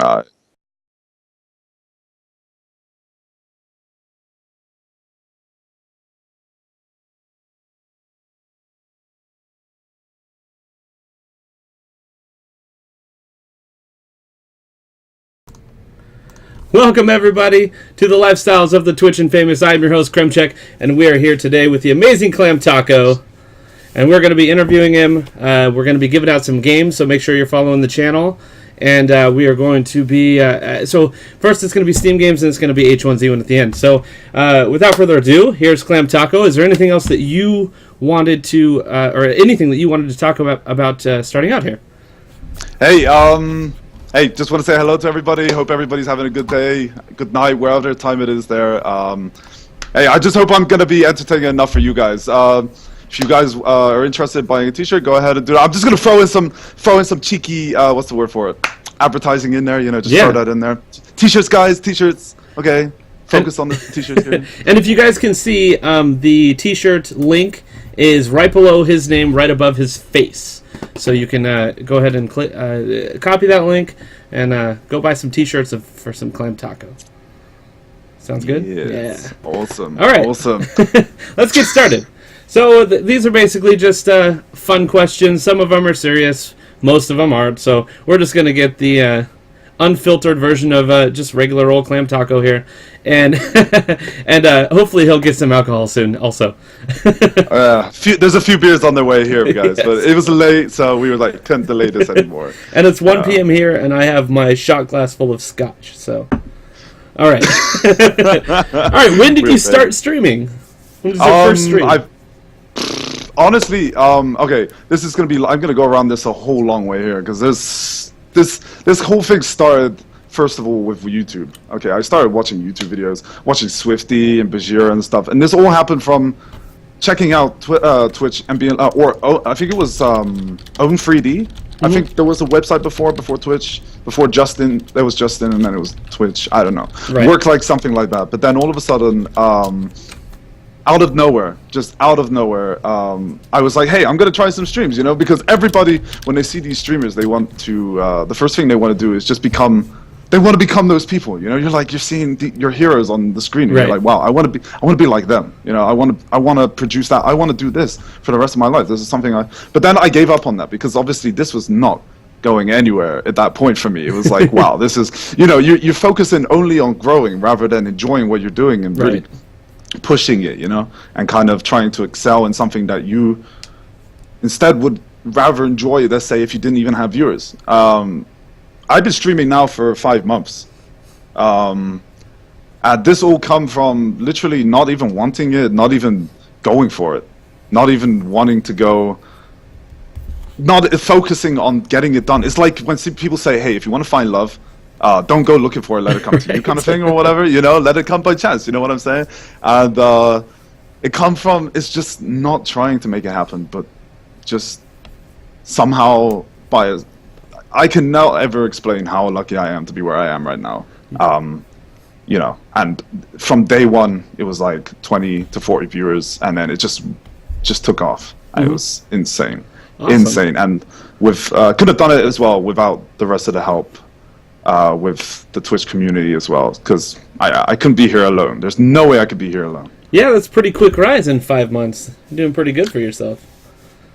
Uh, Welcome, everybody, to the Lifestyles of the Twitch and Famous. I'm your host, Clamtaco, and we are here today with the amazing Clamtaco, and we're going to be interviewing him. We're going to be giving out some games, so make sure you're following the channel. And we are going to be... so, first it's going to be Steam games, and it's going to be H1Z1 at the end. So, without further ado, here's Clamtaco. Is there anything else that you wanted to... or anything that you wanted to talk about starting out here? Hey, just want to say hello to everybody. Hope everybody's having a good day, good night, wherever time it is there. Hey, I just hope I'm going to be entertaining enough for you guys. If you guys are interested in buying a t-shirt, go ahead and do it. I'm just going to throw in some cheeky, what's the word for it? Advertising in there, just throw that in there. T-shirts, guys, t-shirts. Okay, focus on the t-shirts here. And if you guys can see, the t-shirt link is right below his name, right above his face. So you can go ahead and copy that link and go buy some t-shirts for some Clamtaco. Sounds good? Yes. Yeah. Awesome. All right. Awesome. Let's get started. So these are basically just fun questions. Some of them are serious. Most of them aren't. So we're just going to get the unfiltered version of just regular old Clamtaco here. And and hopefully he'll get some alcohol soon also. There's a few beers on their way here, guys. Yes. But it was late, so we were like, couldn't delay this anymore. And it's 1 p.m. here, and I have my shot glass full of scotch. So, all right. All right, when did you start streaming? When was your first stream? Honestly, okay, this is gonna be. I'm gonna go around this a whole long way here because this whole thing started first of all with YouTube. Okay, I started watching YouTube videos, watching Swifty and Bajir and stuff, and this all happened from checking out Twitch and being I think it was Own3D. I think there was a website before Twitch, before Justin. There was Justin, and then it was Twitch. I don't know. Right. Worked like something like that, but then all of a sudden. Out of nowhere, I was like, hey, I'm gonna try some streams, because everybody, when they see these streamers, they want to, the first thing they want to do is just become those people, you're seeing your heroes on the screen, and right. You're like, wow, I want to be like them, I want to produce that, I want to do this for the rest of my life, this is something but then I gave up on that, because obviously this was not going anywhere at that point for me. It was like, wow, this is, you're focusing only on growing rather than enjoying what you're doing and really pushing it, and kind of trying to excel in something that you instead would rather enjoy, let's say, if you didn't even have viewers. I've been streaming now for 5 months. And this all come from literally not even wanting it, not even going for it, not even wanting to go, not focusing on getting it done. It's like when people say, hey, if you want to find love, don't go looking for it, let it come to you, kind of thing, or whatever, let it come by chance, you know what I'm saying? And it's just not trying to make it happen, but just somehow I can now ever explain how lucky I am to be where I am right now. And from day one, it was like 20 to 40 viewers, and then it just took off. It was insane. Awesome. Insane. And could have done it as well without the rest of the help. With the Twitch community as well, because I couldn't be here alone. There's no way I could be here alone. Yeah, that's pretty quick rise in 5 months. You're doing pretty good for yourself.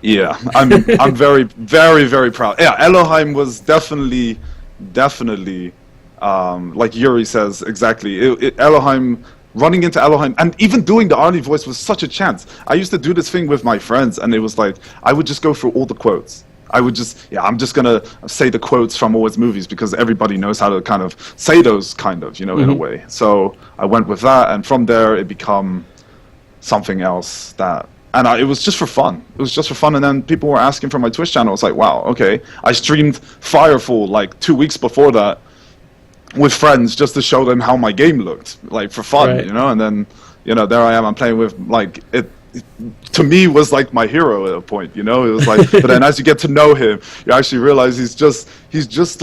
Yeah, I'm very, very, very proud. Yeah, Elohim was definitely, like Yuri says, exactly. Elohim, running into Elohim, and even doing the Arnie voice was such a chance. I used to do this thing with my friends, and it was like, I would just go through all the quotes. I'm just gonna say the quotes from all his movies because everybody knows how to kind of say those kind of, in a way. So I went with that, and from there it became something else it was just for fun. It was just for fun, and then people were asking for my Twitch channel. It's like, wow, okay. I streamed Firefall like 2 weeks before that with friends just to show them how my game looked, like for fun, right. And then, there I am. I'm playing with like it. To me was like my hero at a point, it was like, but then as you get to know him, you actually realize he's just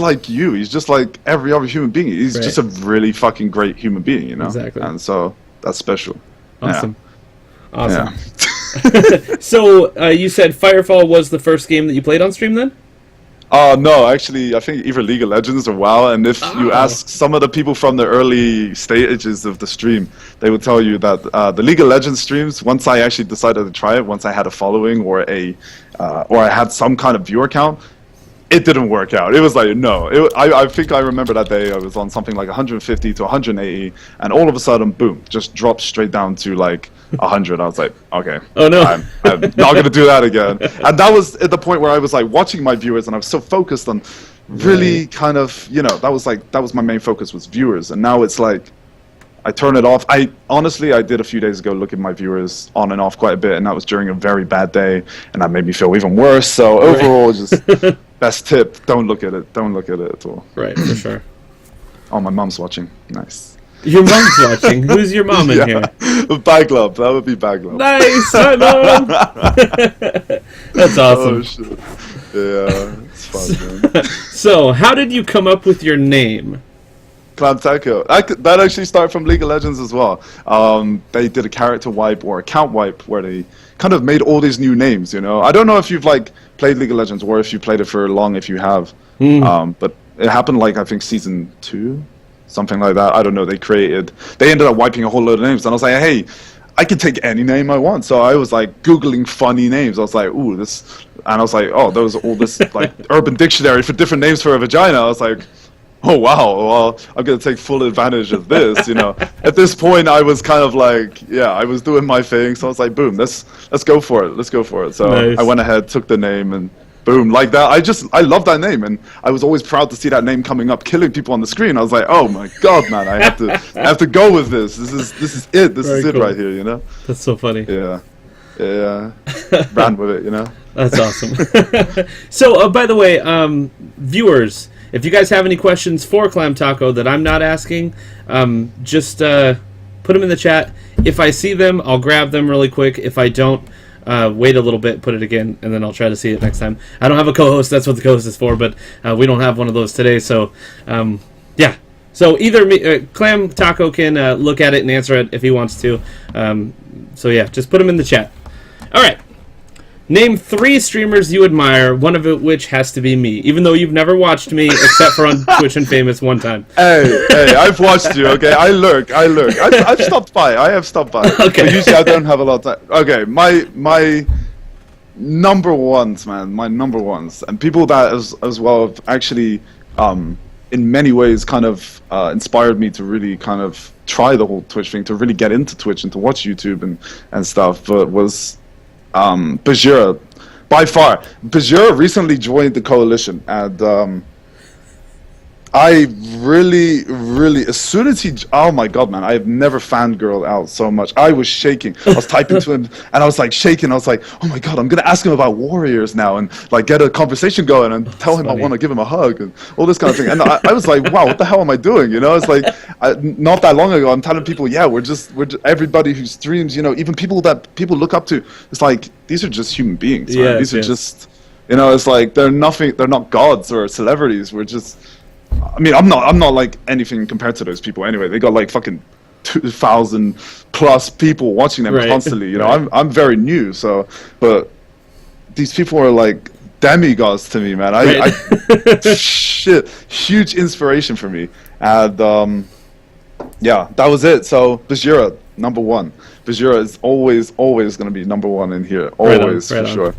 like you, he's just like every other human being, he's just a really fucking great human being, Exactly. And so that's special. Awesome. Yeah. Awesome. So you said Firefall was the first game that you played on stream then? No, actually, I think either League of Legends or WoW. And if you Oh. ask some of the people from the early stages of the stream, they will tell you that the League of Legends streams, once I actually decided to try it, once I had a following or I had some kind of viewer count, it didn't work out. It was like, no. I think I remember that day I was on something like 150 to 180, and all of a sudden, boom, just dropped straight down to like 100. I was like, okay, Oh, no. I'm not gonna do that again. And that was at the point where I was like watching my viewers, and I was so focused on really kind of, that was my main focus was viewers, and now it's like I turn it off. I honestly, I did a few days ago look at my viewers on and off quite a bit, and that was during a very bad day, and that made me feel even worse. So overall, just best tip: don't look at it. Don't look at it at all. Right, for sure. Oh, my mom's watching. Nice. Your mom's watching. Who's your mom in here? Bag Love. That would be Bag Love. Nice, hi mom. That's Oh awesome. shit. Yeah, it's fun, man. So, how did you come up with your name? Clamtaco. That actually started from League of Legends as well. They did a character wipe or account wipe where they kind of made all these new names. I don't know if you've like played League of Legends or if you played it for long. If you have, but it happened like I think season 2, something like that. I don't know. They ended up wiping a whole load of names, and I was like, hey, I can take any name I want. So I was like Googling funny names. I was like, ooh, this, and I was like, oh, there was all this like Urban Dictionary for different names for a vagina. I was like, oh wow, well, I'm gonna take full advantage of this. At this point, I was kind of like, yeah, I was doing my thing. So I was like, boom, let's go for it. Let's go for it. So Nice. I went ahead, took the name, and boom, like that. I love that name, and I was always proud to see that name coming up, killing people on the screen. I was like, oh my god, man, I have to go with this. This is it. This Very is it cool. right here. That's so funny. Yeah, yeah. Ran with it. That's awesome. So, by the way, viewers, if you guys have any questions for Clamtaco that I'm not asking, just put them in the chat. If I see them, I'll grab them really quick. If I don't, wait a little bit, put it again, and then I'll try to see it next time. I don't have a co-host. That's what the co-host is for, but we don't have one of those today. So, yeah. So either Clamtaco can look at it and answer it if he wants to. So yeah, just put them in the chat. All right. Name 3 streamers you admire, one of which has to be me, even though you've never watched me except for on Twitch and Famous one time. Hey, I've watched you, okay? I lurk. I've stopped by. I have stopped by. Okay. But usually I don't have a lot of time. Okay, my number ones, man. My number ones. And people that as well have actually, in many ways, kind of inspired me to really kind of try the whole Twitch thing, to really get into Twitch and to watch YouTube and stuff, but was... Bajira, by far. Bajira recently joined the coalition, and I really, as soon as oh my god, man, I have never fangirled out so much. I was shaking. I was typing to him, and I was like shaking. I was like, oh my god, I'm gonna ask him about Warriors now, and like get a conversation going, and tell him funny. I want to give him a hug, and all this kind of thing. And I was like, wow, what the hell am I doing? It's like not that long ago, I'm telling people, yeah, we're just everybody who streams, even people that people look up to. It's like these are just human beings, man. Yes, These are yes. just, it's like they're not gods or celebrities. We're just. I mean, I'm not like anything compared to those people anyway. They got like fucking 2,000 plus people watching them Right. constantly. Right. I'm very new, so but these people are like demigods to me, man. I shit, huge inspiration for me, and yeah, that was it. So Bajira, number 1. Bajira is always going to be number 1 in here, Right on, always right for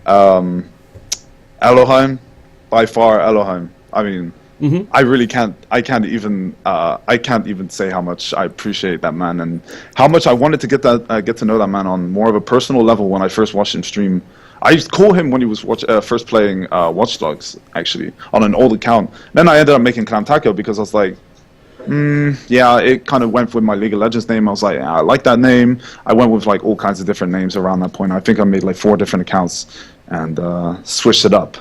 on. sure. Elohim, by far Elohim. I mean. Mm-hmm. I can't even say how much I appreciate that man and how much I wanted to get to know that man on more of a personal level when I first watched him stream. I used to call him when he was first playing Watch Dogs, actually, on an old account. Then I ended up making Clamtaco because I was like, yeah, it kind of went with my League of Legends name. I was like, I like that name. I went with like all kinds of different names around that point. I think I made like 4 different accounts and switched it up.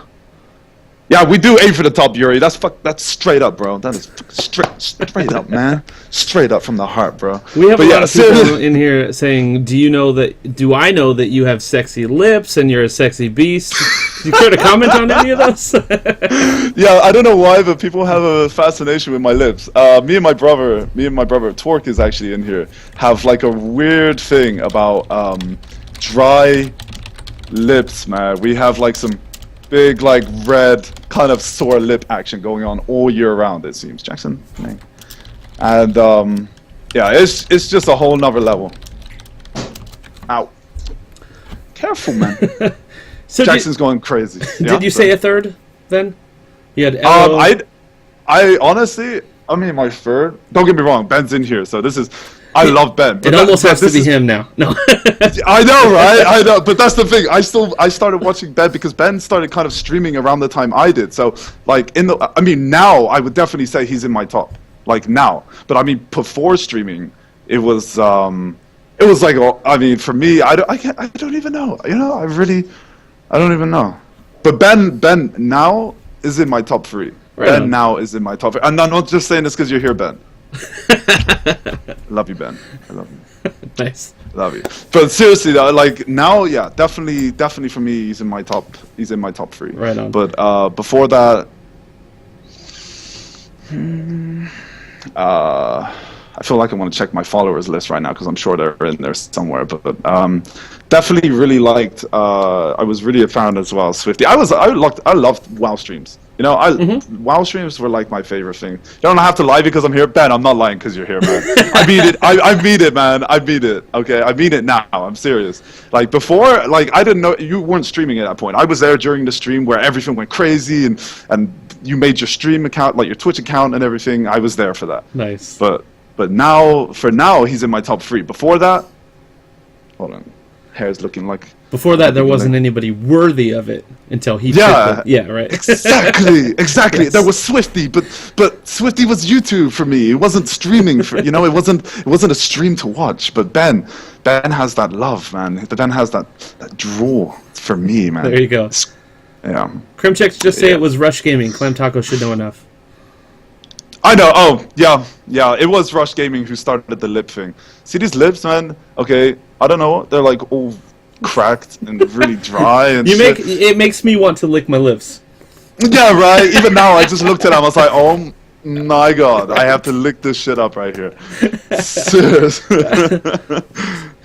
Yeah, we do aim for the top, Yuri. That's straight up, bro. That is straight up, man. Straight up from the heart, bro. We have But a yeah, lot of people in here saying, do I know that you have sexy lips and you're a sexy beast? Do you care to comment on any of those? Yeah, I don't know why, but people have a fascination with my lips. Me and my brother, Twerk is actually in here, have like a weird thing about dry lips, man. We have like some big like red kind of sore lip action going on all year round. It seems Jackson, and yeah, it's just a whole nother level. Ow! Careful, man. So Jackson's going crazy. Did you say a third then? You had Echo. I honestly, I mean, my third. Don't get me wrong, Ben's in here, so this is. I love Ben. It almost has to be him now. No. I know, right? I know, but that's the thing. I started watching Ben because Ben started kind of streaming around the time I did. So, like I mean, now I would definitely say he's in my top. Like now, but I mean, before streaming, it was like, I mean, for me, I don't even know. You know, I don't even know. But Ben now is in my top 3. Right Ben on. now is in my top 3. And I'm not just saying this because you're here, Ben. Love you, Ben. I love you. Nice. Love you. But seriously though, like now, yeah, definitely for me, he's in my top 3. Right on. But before that, I feel like I want to check my followers list right now because I'm sure they're in there somewhere. But definitely really liked. I was really a fan as well. Swifty. I loved WoW streams. You know, WoW streams were like my favorite thing. You don't have to lie because I'm here, Ben. I'm not lying because you're here, man. I mean it. I mean it, man. I mean it. Okay, I mean it now. I'm serious. Like before, like I didn't know you weren't streaming at that point. I was there during the stream where everything went crazy and you made your stream account, like your Twitch account and everything. I was there for that. Nice. But now, for now, he's in my top 3. Before that, hold on, hair's looking like. Before that, there wasn't anybody worthy of it until he. Yeah, yeah, right. Exactly. Yes. There was Swifty, but Swifty was YouTube for me. It wasn't streaming for it wasn't a stream to watch. But Ben has that love, man. Ben has that draw for me, man. There you go. Yeah. Crimchecks just say it was Rush Gaming. Clamtaco should know enough. I know. Oh, yeah. It was Rush Gaming who started the lip thing. See these lips, man? Okay, I don't know. They're like all cracked and really dry and shit. It makes me want to lick my lips. Yeah, right. Even now, I just looked at him. I was like, oh my god, I have to lick this shit up right here. Serious.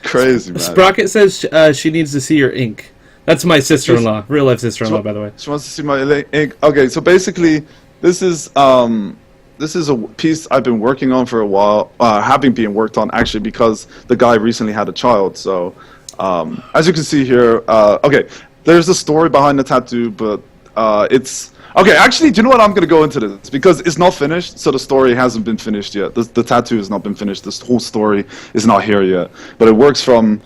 Crazy, man. Sprocket says she needs to see your ink. That's my sister-in-law, real life sister-in-law, by the way. She wants to see my ink. Okay, so basically, this is a piece I've been working on for a while, having been worked on actually because the guy recently had a child. So, as you can see here, okay, there's a story behind the tattoo, but it's okay. Actually, do you know what? I'm gonna go into this because it's not finished, so the story hasn't been finished yet. The tattoo has not been finished. This whole story is not here yet, but it works from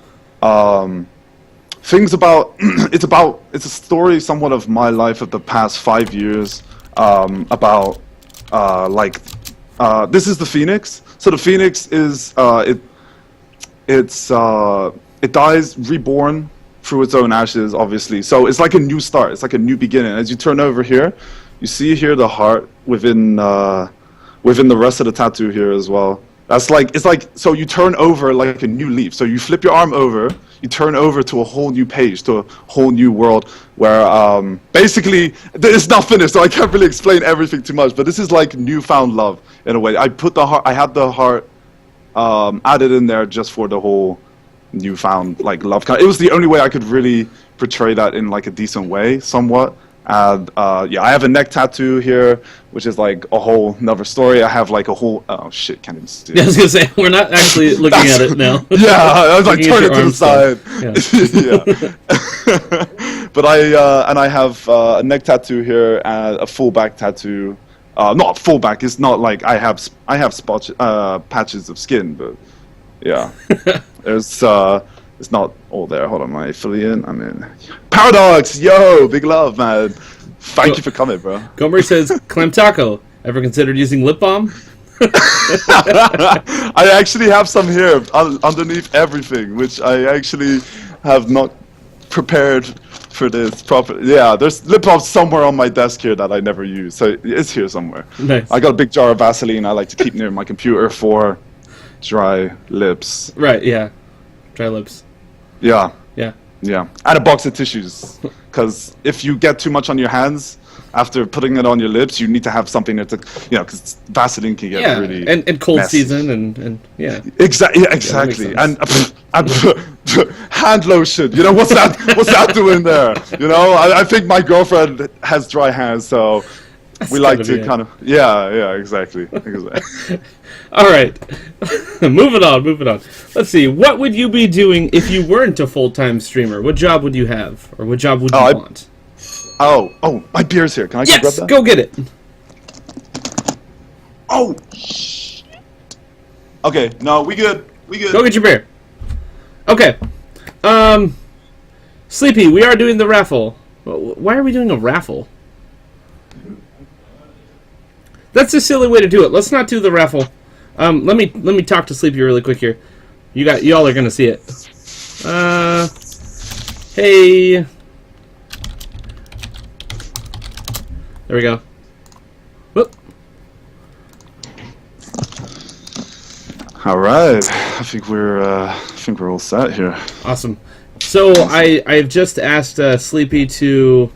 things about. It's a story somewhat of my life of the past 5 years about. This is the Phoenix. So the Phoenix is it dies reborn through its own ashes, obviously. So it's like a new start. It's like a new beginning. As you turn over here, you see here the heart within the rest of the tattoo here as well. It's like so you turn over like a new leaf. So you flip your arm over, you turn over to a whole new page, to a whole new world where basically it's not finished, so I can't really explain everything too much. But this is like newfound love in a way. I had the heart added in there just for the whole newfound like love. It was the only way I could really portray that in like a decent way, somewhat. And yeah, I have a neck tattoo here, which is like a whole another story. I have like a whole shit, can't even see it. Yeah, I was gonna say we're not actually looking at it now. Yeah, I was like turn it to the side. Yeah. But I have a neck tattoo here and a full back tattoo. Not full back. It's not like I have spots, patches of skin, but yeah, there's it's not all there. Hold on, my affiliate. I'm in. Paradox, yo, big love, man. Thank you for coming, bro. Gomer says, Clamtaco, ever considered using lip balm? I actually have some here underneath everything, which I actually have not prepared for this properly. Yeah, there's lip balm somewhere on my desk here that I never use, so it's here somewhere. Nice. I got a big jar of Vaseline I like to keep near my computer for dry lips. Right, yeah. Dry lips. Yeah. Yeah. Yeah, and a box of tissues, because if you get too much on your hands after putting it on your lips, you need to have something that's, because Vaseline can get really and cold messy. season and yeah. Exactly. And hand lotion. What's that? What's that doing there? I think my girlfriend has dry hands, so we like to kind of exactly. All right, moving on. Let's see. What would you be doing if you weren't a full-time streamer? What job would you have, or what job would you want? Oh, my beer's here. Can I go grab that? Go get it. Oh, okay. No, we good. Go get your beer. Okay. Sleepy, we are doing the raffle. Why are we doing a raffle? That's a silly way to do it. Let's not do the raffle. Let me talk to Sleepy really quick here. Y'all are gonna see it. Hey. There we go. Whoop. All right. I think we're all set here. Awesome. So I've just asked Sleepy to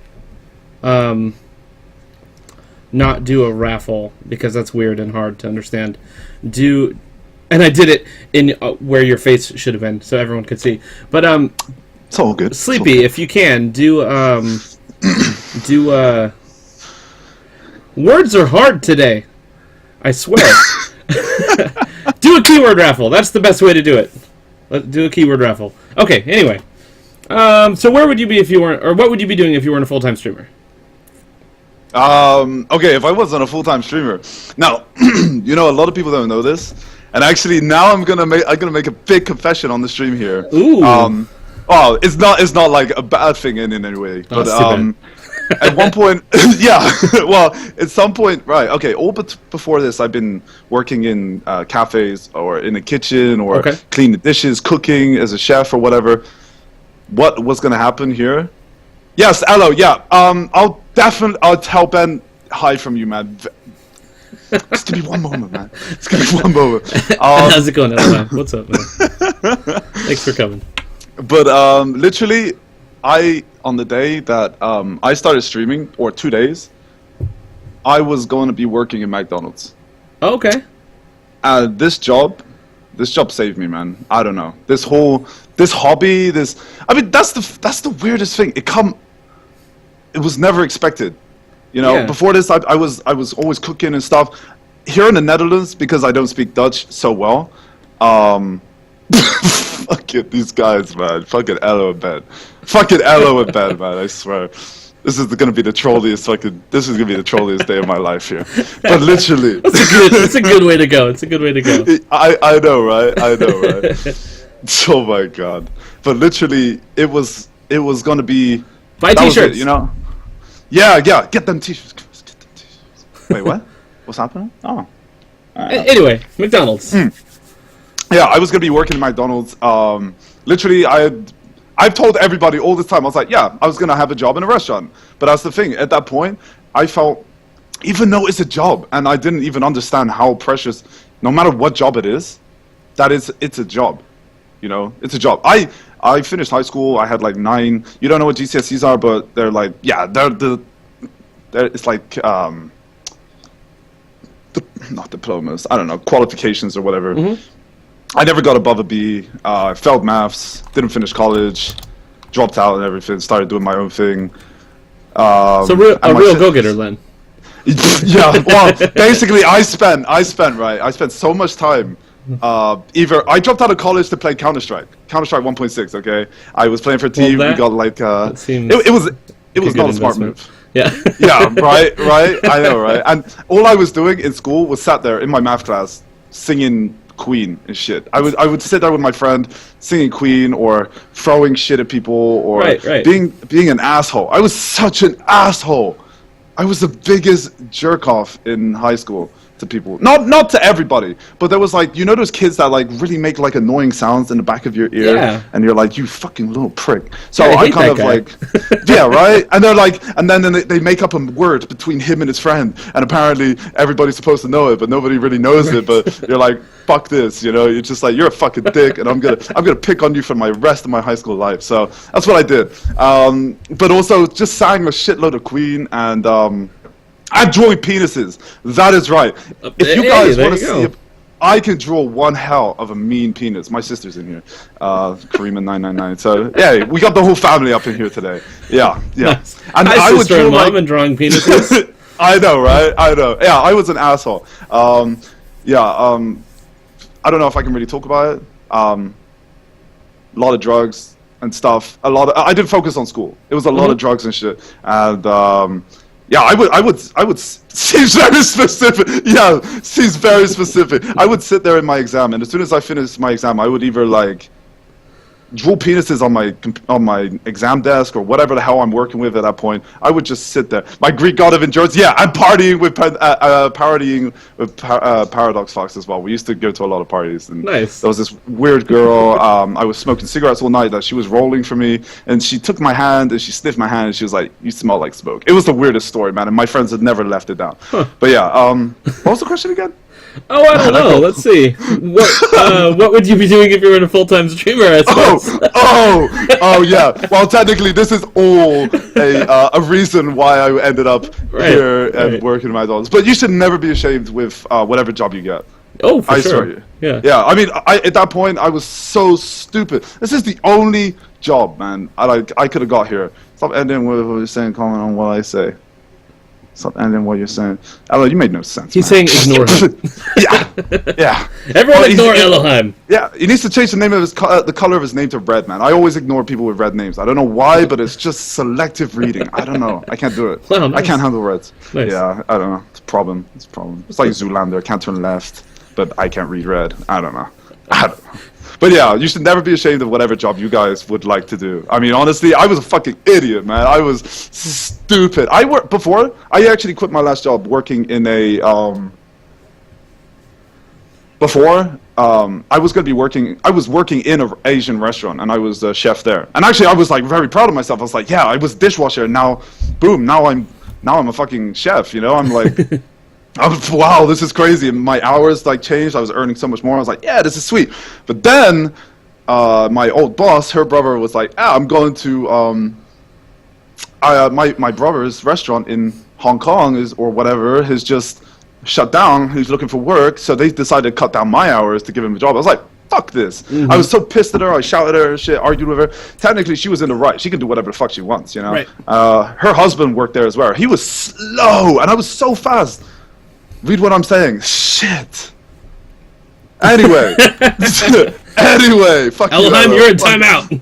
not do a raffle because that's weird and hard to understand. And I did it in where your face should have been, so everyone could see. But it's all good. Sleepy, if you can do words are hard today. I swear. Do a keyword raffle. That's the best way to do it. Let's do a keyword raffle. Okay. Anyway, so where would you be if you weren't, or what would you be doing if you weren't a full-time streamer? Okay, if I wasn't a full-time streamer. Now, a lot of people don't know this, and actually now I'm gonna make a big confession on the stream here. Ooh. It's not like a bad thing in any way, but at one point, well, at some point, right, okay, before this, I've been working in cafes or in a kitchen or clean the dishes, cooking as a chef or whatever. What was going to happen here? Yes, hello, yeah, I'll tell Ben hi from you, man. Just give me one moment, man. Just give me one moment. How's it going, man? What's up, man? Thanks for coming. But literally, on the day that I started streaming, or 2 days, I was going to be working in McDonald's. Oh, okay. This job saved me, man. I don't know. This hobby, that's the weirdest thing. It was never expected. Before this, I was always cooking and stuff. Here in the Netherlands, because I don't speak Dutch so well, fuck it, these guys, man. Fucking Elo in bed. Man, I swear. This is gonna be the trolliest day of my life here. But literally, it's a good way to go. I know, right? Oh my god! But literally, it was gonna be. Buy t-shirts. Yeah. Get them t-shirts. Wait, what? What's happening? Oh. Anyway, McDonald's. Yeah, I was gonna be working at McDonald's. Literally, I've told everybody all this time. I was like, yeah, I was gonna have a job in a restaurant. But that's the thing. At that point, I felt, even though it's a job, and I didn't even understand how precious, no matter what job it is, it's a job. It's a job. I finished high school. I had like 9. You don't know what GCSEs are, but they're like, it's like not diplomas. I don't know, qualifications or whatever. Mm-hmm. I never got above a B. I failed maths. Didn't finish college. Dropped out and everything. Started doing my own thing. So a real go-getter, then. Yeah. Well, basically, I spent so much time. Either I dropped out of college to play Counter-Strike 1.6. Okay, I was playing for a team. We got like it was not a smart move. Yeah. Yeah. Right. I know. Right. And all I was doing in school was sat there in my math class singing Queen and shit. I would sit there with my friend singing Queen or throwing shit at people or being an asshole. I was such an asshole. I was the biggest jerk off in high school. to people. Not to everybody, but there was like, you know those kids that like really make like annoying sounds in the back of your ear, Yeah. and you're like, you fucking little prick. So Yeah, I I hate kind that of guy. like, yeah, right. And they're like, and then they make up a word between him and his friend, and apparently everybody's supposed to know it, but nobody really knows it. But you're like, fuck this, you know. You're just like, you're a fucking dick, and I'm gonna pick on you for my rest of my high school life. So that's what I did. But also just sang a shitload of Queen and. I'm drawing penises. That is right. If you guys want to see if I can draw one hell of a mean penis, my sister's in here, Karima 999. So yeah, we got the whole family up in here today. Yeah. Nice. And Hi, I would sister draw and mom like, and drawing penises. I know, right? I know. Yeah, I was an asshole. I don't know if I can really talk about it. A lot of drugs and stuff. I did focus on school. It was a lot of drugs and shit. And yeah, I would seems very specific. Yeah, seems very specific. I would sit there in my exam, and as soon as I finished my exam, I would either like draw penises on my exam desk or whatever the hell I'm working with at that point. I would just sit there. My Greek god of endurance. Yeah, I'm partying with Paradox Fox as well. We used to go to a lot of parties. And Nice. there was this weird girl. I was smoking cigarettes all night that she was rolling for me, and she took my hand and she sniffed my hand and she was like, "You smell like smoke." It was the weirdest story, man, and my friends had never left it down. But yeah, what was the question again? Oh, I don't know. Let's see. What would you be doing if you were a full-time streamer? I suppose. Oh, yeah. Well, technically, this is all a reason why I ended up here and working my dollars. But you should never be ashamed with whatever job you get. Oh, for I sure. swear you. Yeah. Yeah. I mean, at that point, I was so stupid. This is the only job, man. I could have got here. Stop ending with what you're saying. Comment on what I say. Stop ending what you're saying. Elo, you made no sense. He's man. saying ignore him. Yeah. Everyone ignore Elohim. Yeah, he needs to change the name of the color of his name to red, man. I always ignore people with red names. I don't know why, but it's just selective reading. I don't know. I can't do it. Wow, nice. I can't handle reds. Nice. Yeah, I don't know. It's a problem. It's a problem. It's like Zoolander. I can't turn left, but I can't read red. I don't know. But yeah, you should never be ashamed of whatever job you guys would like to do. I mean, honestly, I was a fucking idiot, man. I was stupid. I actually quit my last job working in a I was working in an Asian restaurant, and I was the chef there. And actually, I was like very proud of myself. I was like, yeah, I was dishwasher, and now, boom, now I'm a fucking chef. You know, I'm like, wow, this is crazy. And my hours like changed. I was earning so much more. I was like, yeah, this is sweet. But then, my old boss, her brother was like, I'm going to my brother's restaurant in Hong Kong has just shut down. He's looking for work, so they decided to cut down my hours to give him a job. I was like, fuck this. I was so pissed at her. I shouted at her, shit, argued with her. Technically, she was in the right. She can do whatever the fuck she wants, you know. Right. Her husband worked there as well. He was slow, and I was so fast. Read what I'm saying. Shit. Anyway. Fuck you, Elohim, Ella. you're in timeout.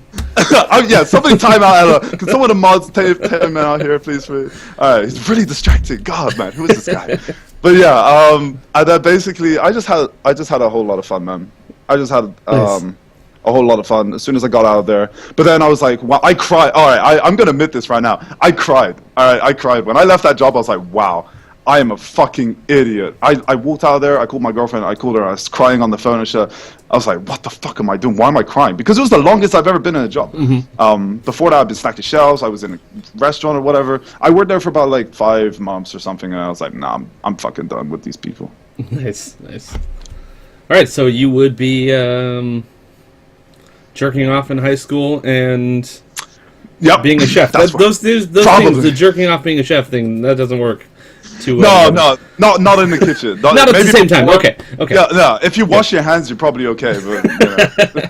Yeah, somebody time out, Ella. Can someone of mods take him out here, please? Alright, he's really distracting. God, man, who is this guy? But yeah, and then basically, I just had a whole lot of fun, man. I just had Nice. a whole lot of fun as soon as I got out of there. But then I was like, wow, I cried. Alright, I'm gonna admit this right now. I cried. Alright, I cried. When I left that job, I was like, wow. I am a fucking idiot. I walked out of there, I called my girlfriend, I was crying on the phone and shit. I was like, what the fuck am I doing? Why am I crying? Because it was the longest I've ever been in a job. Before that, I've been stacking shelves, I was in a restaurant or whatever. I worked there for about like 5 months or something, and I was like, nah, I'm fucking done with these people. Nice. All right, so you would be jerking off in high school and Yep. being a chef. That's Those things, the jerking off being a chef thing, that doesn't work. No, not in the kitchen. Not at the same time. Okay. Yeah, no. If you wash your hands, you're probably okay. But you know,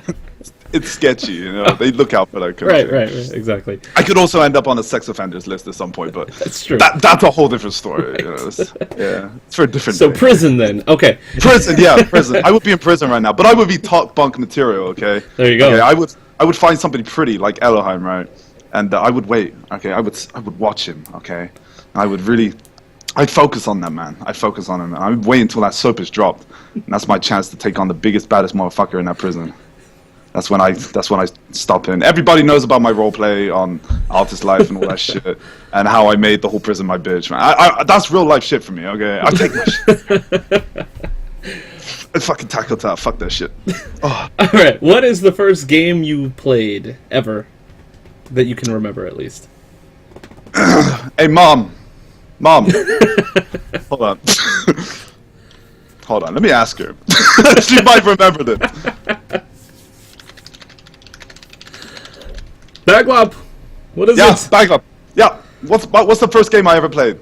it's sketcy. You know, they look out for that kind of thing. Right. Exactly. I could also end up on a sex offenders list at some point, but That's true. That's a whole different story. You know, it's for a different. So day. prison then. Okay. Prison. I would be in prison right now, but I would be top bunk material. Okay. There you go. Okay, I would find somebody pretty like Elohim, right? And I would wait. Okay, I would watch him. Okay, I'd focus on that man. I'd focus on him. I'd wait until that soap is dropped. And that's my chance to take on the biggest, baddest motherfucker in that prison. That's when I stop in. Everybody knows about my roleplay on Artist Life and all that shit, and how I made the whole prison my bitch, man. That's real life shit for me. Okay, I take my shit. I fucking tackle that. Fuck that shit. Oh. All right. What is the first game you played ever that you can remember at least? Hey, mom. Hold on. Hold on. Let me ask her. She might remember this. Backlop. What is it? Yeah, backlop. Yeah. What's the first game I ever played?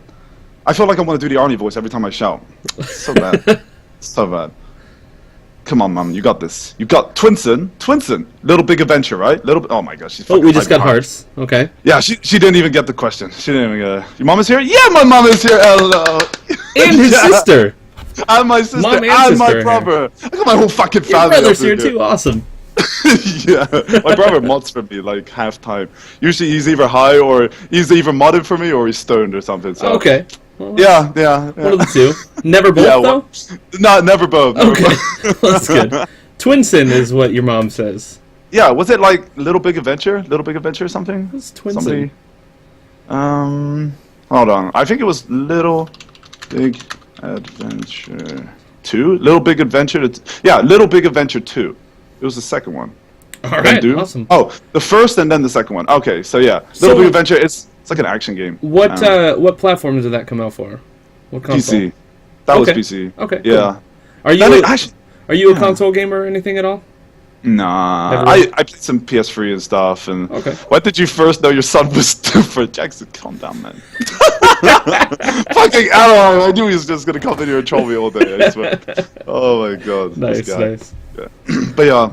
I feel like I want to do the Arnie voice every time I shout. So bad. So bad. Come on, Mom, you got this. You got Twinsen, Little Big Adventure, right? Oh my gosh, she's. Oh, we just got hearts. Okay. Yeah, she didn't even get the question. She didn't even get. Your mom is here? Yeah, my mom is here. Hello. And his sister. And my sister. Mom and sister my sister brother. I got my whole fucking family. Your brother's here too. Awesome. Yeah, my brother mods for me like half time. Usually he's either high or he's either modded for me or he's stoned or something. So. Okay. Well, yeah. One of the two. Never both, though? No, never both. Okay. That's good. Twinsen is what your mom says. Yeah, was it like Little Big Adventure? Little Big Adventure or something? What's Twinsen? Hold on. I think it was Little Big Adventure 2? Little Big Adventure... Yeah, Little Big Adventure 2. It was the second one. Alright, awesome. Oh, the first and then the second one. Okay, so yeah. Little Big Adventure, it's like an action game. What platform did that come out for? What console? PC. That was PC. Okay. Yeah. Cool. Are you a console gamer or anything at all? Nah. I played some PS3 and stuff. And okay. When did you first know your son was stupid? Jackson, calm down, man. Fucking Adam, I knew he was just gonna come in here and troll me all day. I swear. Oh my god. Nice. Yeah. But yeah.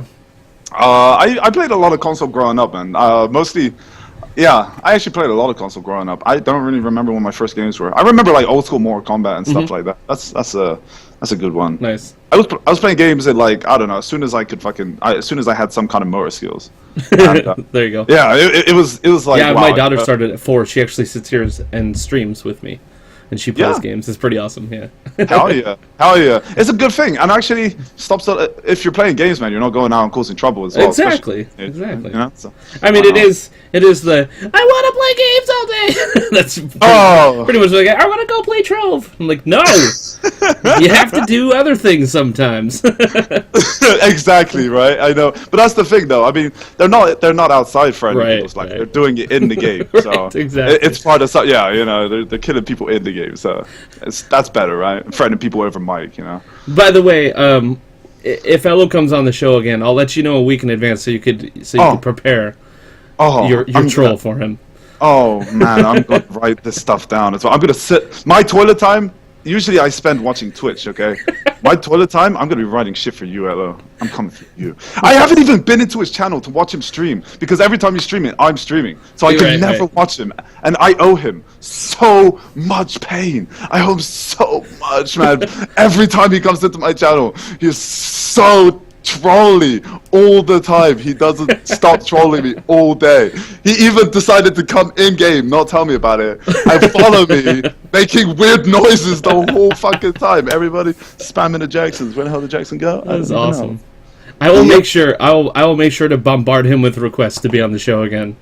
I played a lot of console growing up, man. Mostly. Yeah, I actually played a lot of console growing up. I don't really remember when my first games were. I remember like old school Mortal Kombat and stuff like that. That's a good one. Nice. I was playing games that like I don't know. As soon as I could as soon as I had some kind of motor skills. And, there you go. Yeah, it was like. Yeah, wow, my daughter started at 4. She actually sits here and streams with me, and she plays games. It's pretty awesome. Yeah. Hell yeah. It's a good thing, and actually stops. If you're playing games, man, you're not going out and causing trouble as well. Exactly. You know, so, I mean, it is the I want to play games all day. That's pretty much like I want to go play Trove. I'm like, no, you have to do other things sometimes. Exactly, right. I know, but that's the thing, though. I mean, they're not outside for anything. Like they're doing it in the game. So exactly. It's part of you know, they're killing people in the game. So that's better, right? Threatening people over mic, you know. By the way, if Elo comes on the show again, I'll let you know a week in advance so you could prepare your troll for him. Oh man, I'm gonna write this stuff down as well. I'm gonna sit my toilet time. Usually I spend watching Twitch, okay? My toilet time, I'm gonna be writing shit for you, Elo. I'm coming for you. I haven't even been into his channel to watch him stream, because every time he's streaming, I'm streaming. So I can never watch him. And I owe him so much pain. I owe him so much, man. Every time he comes into my channel, he's so trolly all the time. He doesn't stop trolling me all day. He even decided to come in game, not tell me about it, and follow me, making weird noises the whole fucking time. Everybody spamming the Jacksons. Where the hell did Jackson go? That's awesome. I will make sure. I will make sure to bombard him with requests to be on the show again.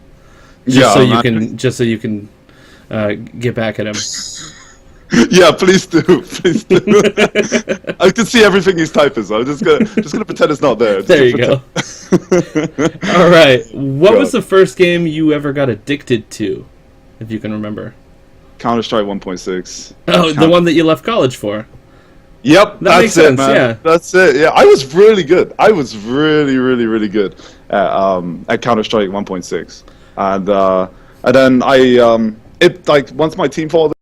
Just so you can get back at him. Yeah, please do. Please do. I can see everything he's typing, so I'm just gonna pretend it's not there. There you go. All right. What was the first game you ever got addicted to, if you can remember? Counter-Strike 1.6. Oh, the one that you left college for. Yep, that makes sense, man. Yeah. That's it. Yeah, I was really good. I was really, really, really good at Counter-Strike 1.6, and then once my team folded.